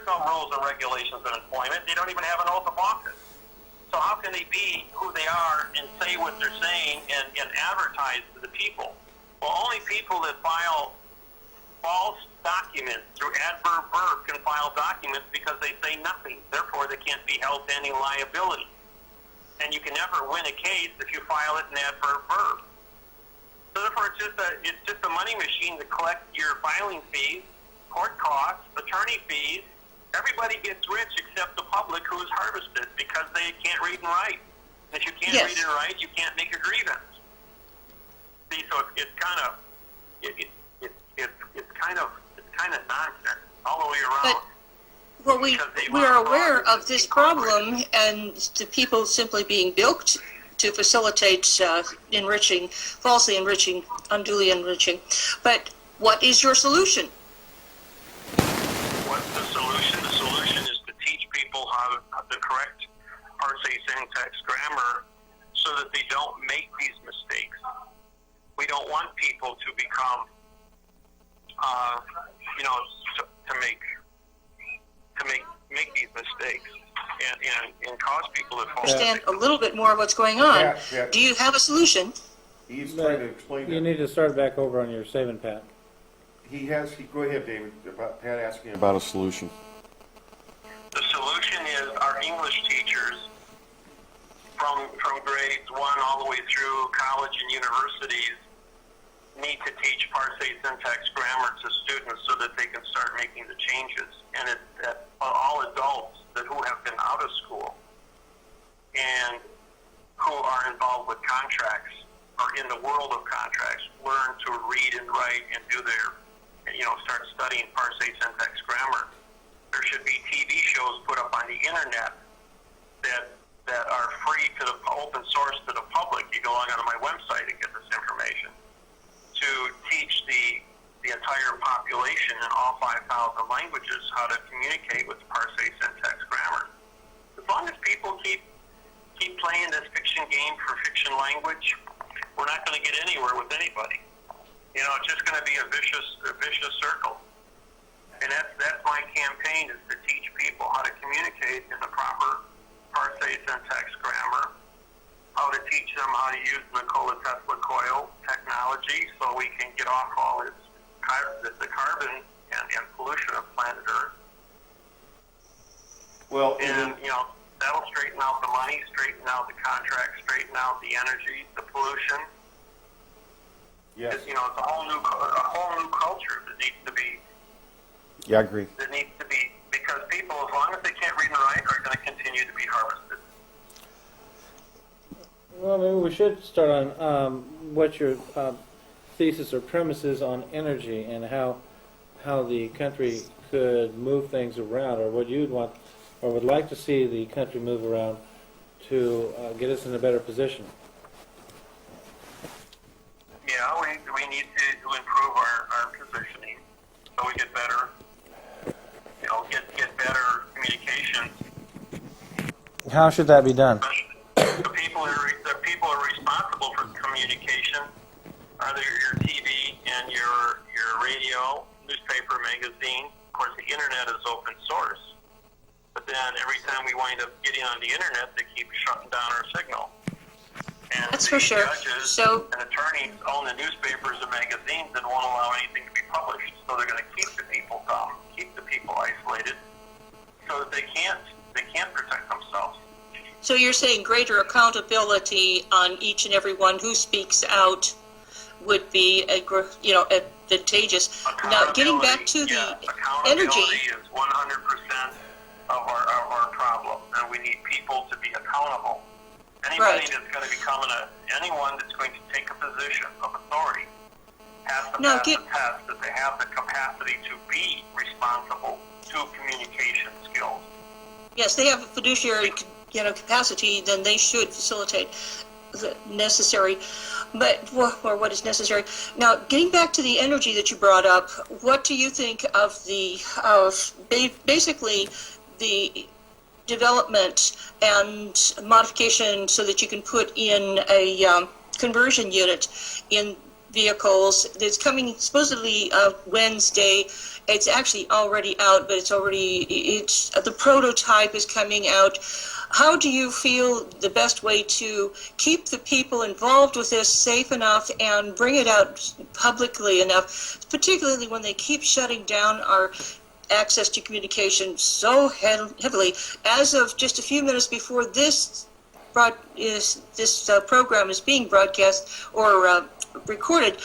no rules and regulations in employment. They don't even have an oath of office. So how can they be who they are and say what they're saying and advertise to the people? Well, only people that file false documents through adverb verb can file documents because they say nothing. Therefore, they can't be held to any liability. And you can never win a case if you file it in adverb verb. So therefore, it's just a money machine to collect your filing fees, court costs, attorney fees. Everybody gets rich except the public who is harvested because they can't read and write. And if you can't read and write, you can't make a grievance. See, so it's kind of nonsense all the way around. Well, we are aware of this problem and the people simply being bilked to facilitate enriching, falsely enriching, unduly enriching. But what is your solution? What's the solution? The solution is to teach people how the correct parsing, syntax, grammar so that they don't make these mistakes. We don't want people to become, to make these mistakes and cause people to fall. Understand a little bit more of what's going on. Do you have a solution? He's trying to explain. You need to start back over on your statement, Pat. Go ahead, David. Pat asking about a solution. The solution is our English teachers from grades 1 all the way through college and universities need to teach parsing, syntax, grammar to students so that they can start making the changes. And it's that all adults who have been out of school and who are involved with contracts or in the world of contracts learn to read and write and do their, start studying parsing, syntax, grammar. There should be TV shows put up on the internet that are free to the open source to the public. You can log onto my website and get this information to teach the entire population in all 5,000 languages how to communicate with parsing, syntax, grammar. As long as people keep playing this fiction game for fiction language, we're not going to get anywhere with anybody. It's just going to be a vicious circle. And that's my campaign, is to teach people how to communicate in the proper parsing, syntax, grammar, how to teach them how to use Nikola Tesla coil technology so we can get off all the carbon and pollution of planet Earth. Well, and that'll straighten out the money, straighten out the contracts, straighten out the energy, the pollution. Yes. It's a whole new culture that needs to be. Yeah, I agree. That needs to be, because people, as long as they can't read and write, are going to continue to be harvested. Well, maybe we should start on what your thesis or premises on energy and how the country could move things around, or what you'd want or would like to see the country move around to get us in a better position. Yeah, we need to improve our positioning so we get better, get better communications. How should that be done? The people are responsible for communication are your TV and your radio, newspaper, magazine. Of course, the internet is open source. But then every time we wind up getting on the internet, they keep shutting down our signal. And that's for sure. Judges and attorneys own the newspapers and magazines and won't allow anything to be published. So they're going to keep the people dumb, keep the people isolated, so that they can't protect themselves. So you're saying greater accountability on each and every one who speaks out would be advantageous. Now, getting back to the energy. Accountability is 100% of our problem, and we need people to be accountable. Anybody that's going to become anyone that's going to take a position of authority has to pass the test that they have the capacity to be responsible to communication skills. Yes, they have a fiduciary capacity, then they should facilitate the necessary, or what is necessary. Now, getting back to the energy that you brought up, what do you think of basically the development and modification so that you can put in a conversion unit in vehicles. It's coming supposedly Wednesday. It's actually already out, but it's the prototype is coming out. How do you feel the best way to keep the people involved with this safe enough and bring it out publicly enough, particularly when they keep shutting down our access to communication so heavily? As of just a few minutes before this program is being broadcast or recorded,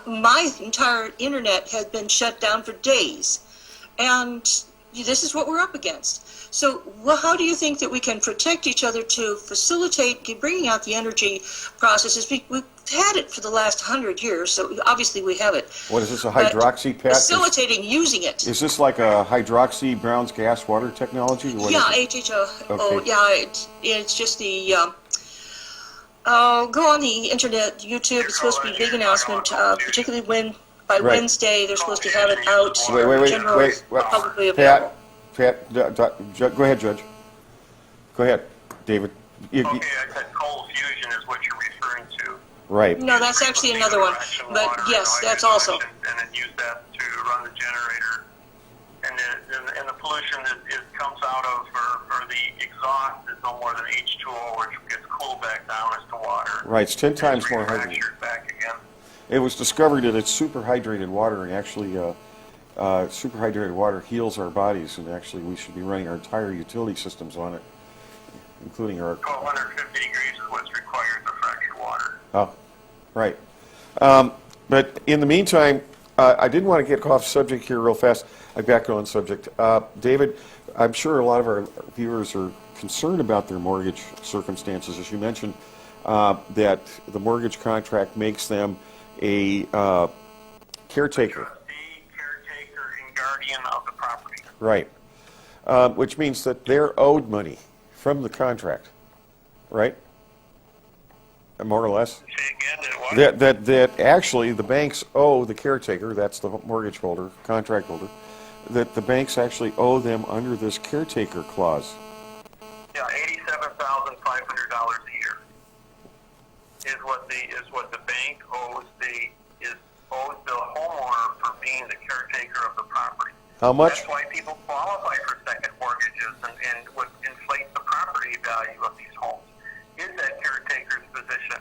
my entire internet has been shut down for days, and this is what we're up against. So how do you think that we can protect each other to facilitate bringing out the energy processes? We've had it for the last 100 years, so obviously we have it. What is this, a hydroxy, Pat? Facilitating using it. Is this like a hydroxy Brown's gas water technology? What Yeah, is it? HHO. Okay. Yeah, it's just the. Go on the internet, YouTube. It's supposed to be a big announcement, particularly when by Right. Wednesday they're supposed to have it out. Wait, general, publicly available. Pat, go ahead, Judge. Go ahead, David. Okay, I said cold fusion is what you're referring to. Right. No, that's actually another one. But yes, that's also. And then use that to run the generator. And the pollution that comes out of, or the exhaust is no more than H2O, which gets cooled back down as to water. Right, it's 10 times more hydrated. Manufactured back again. It was discovered that it's superhydrated water, and actually superhydrated water heals our bodies, and actually we should be running our entire utility systems on it, including our... 1250 degrees is what's required for fractured water. Oh, right. But in the meantime, I didn't want to get off subject here real fast. I'm back on subject. David, I'm sure a lot of our viewers are concerned about their mortgage circumstances. As you mentioned, that the mortgage contract makes them a caretaker. Trustee, caretaker, and guardian of the property. Right. Which means that they're owed money from the contract, right? More or less. Say again, That actually the banks owe the caretaker, that's the mortgage holder, contract holder, that the banks actually owe them under this caretaker clause. Yeah, $87,500 a year is what the bank owes the homeowner for being the caretaker of the property. How much? That's why people qualify for second mortgages and what inflates the property value of these homes is that caretaker's position.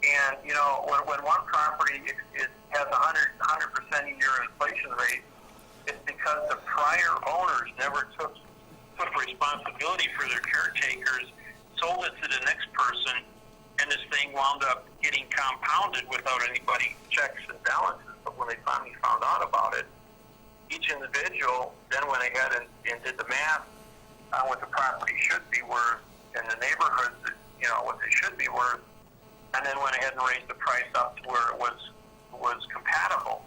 And you know, when one property has 100% a year inflation rate, it's because the prior owners never took responsibility for their caretakers, sold it to the next person, and this thing wound up getting compounded without anybody checks and balances. But when they finally found out about it, each individual then went ahead and did the math on what the property should be worth in the neighborhoods, that, you know, what they should be worth, and then went ahead and raised the price up to where it was compatible.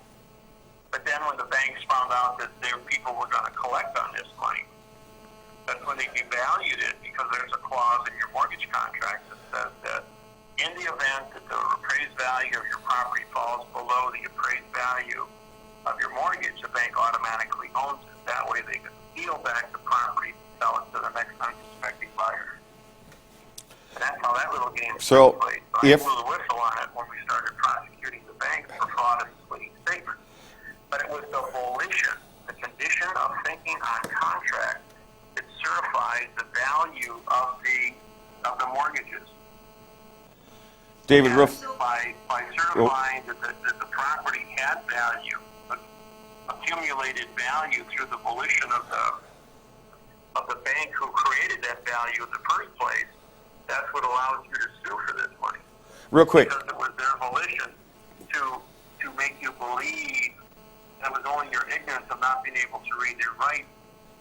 But then when the banks found out that their people were going to collect on this money, that's when they devalued it, because there's a clause in your mortgage contract that says that in the event that the appraised value of your property falls below the appraised value of your mortgage, the bank automatically owns it. That way they can steal back the property and sell it to the next unsuspecting buyer. And that's how that little game So, played. if- I blew the whistle on it when we started prosecuting the banks for fraud and misleading statements. But it was the volition, the condition of thinking on contract that certifies the value of the mortgages. David, And real, by certifying that the property had value, accumulated value through the volition of the bank who created that value in the first place, that's what allows you to sue for this money. real quick. Because it was their volition to make you believe that it was only your ignorance of not being able to read and write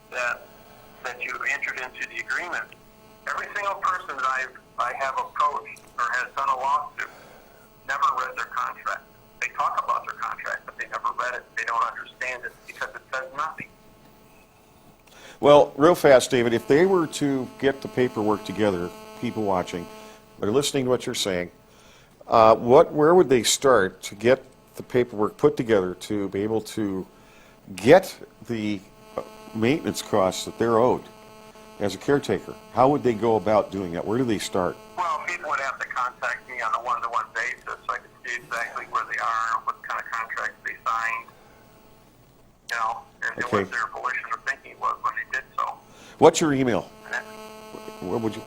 that you entered into the agreement. Every single person that I have approached or has done a lawsuit never read their contract. They talk about their contract, but they never read it. They don't understand it because it says nothing. Well, real fast, David, if they were to get the paperwork together, people watching, or listening to what you're saying, where would they start to get the paperwork put together to be able to get the maintenance costs that they're owed as a caretaker? How would they go about doing that? Where do they start? Well, people would have to contact me on a one-to-one basis so I could see exactly where they are, what kind of contracts they signed, and Okay. what their volition of thinking was when they did so. What's your email? And that- What would you?